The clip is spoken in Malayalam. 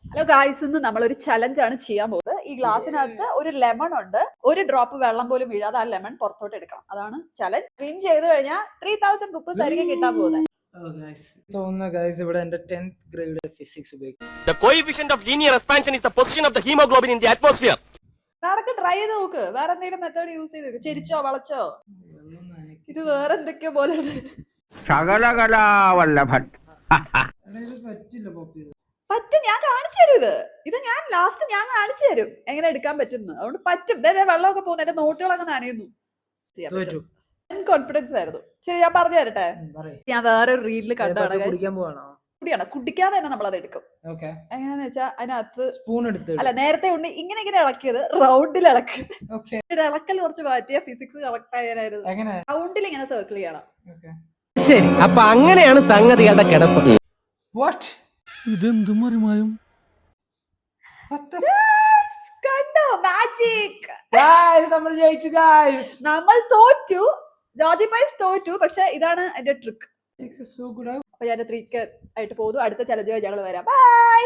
ഹലോ ഗായ്സ്, ഇന്ന് നമ്മളൊരു ചലഞ്ചാണ് ചെയ്യാൻ പോകുന്നത്. ഈ ഗ്ലാസ്സിനകത്ത് ഒരു ലെമൺ ഉണ്ട്, ഒരു ഡ്രോപ്പ് വെള്ളം പോലും വീഴാതെ ആ ലെമൺ പുറത്തോട്ട് എടുക്കണം. അതാണ് ചലഞ്ച്. വിൻ ചെയ്ത് കഴിഞ്ഞാൽ 3000 rupees ആയിരിക്കും കിട്ടാൻ പോകുന്നത്. The coefficient of linear expansion is the position of the hemoglobin in the atmosphere. നടക്ക് ട്രൈ ചെയ്ത് നോക്ക്. വേറെ എന്തെങ്കിലും മെത്തേഡ് യൂസ് ചെയ്ത് നോക്ക്. ചെരിച്ചോ വളച്ചോ. ഇത് വേറെ എന്തൊക്കെയോ പോലെ പറ്റും. ഞാൻ കാണിച്ചു തരും. ഇത് ഞാൻ ലാസ്റ്റ് കാണിച്ചു തരും എങ്ങനെ എടുക്കാൻ പറ്റുന്നു. അതുകൊണ്ട് പറ്റും. വെള്ളമൊക്കെ പോകുന്നു, എന്റെ നോട്ടുകളൊക്കെ നനയുന്നു. കോൺഫിഡൻസ് ആയിരുന്നു. ശരി, ഞാൻ പറഞ്ഞു തരട്ടെ. ഞാൻ വേറെ ഒരു റീലിൽ കണ്ടാണ്. കുടിയാണ്, കുടിക്കാതെ തന്നെ നമ്മളത് എടുക്കും. എങ്ങനെയാന്ന് വെച്ചാൽ അതിനകത്ത് സ്പൂൺ എടുത്ത് അല്ല, നേരത്തെ ഉണ്ട് ഇങ്ങനെ ഇളക്കിയത് റൗണ്ടിൽ ഇളക്കിയത്. ഇളക്കൽ കുറച്ച് മാറ്റിയ ഫിസിക്സ് കറക്റ്റ് ആയാലായിരുന്നു. റൗണ്ടിൽ ഇങ്ങനെ സർക്കിൾ ചെയ്യണം. ശരി, അപ്പൊ അങ്ങനെയാണ് സംഗതികളുടെ കിടപ്പ്. ഇതെന്തും മറിമായും കണ്ടോ? മാജിക്. നമ്മൾ തോറ്റു. ജോർജി പൈസ് തോറ്റു. പക്ഷെ ഇതാണ് എന്റെ ട്രിക്ക്. അപ്പൊ ഞാൻ 3 ആയിട്ട് പോകുന്നു. അടുത്ത ചലഞ്ച് ഞങ്ങൾ വരാം. ബൈ.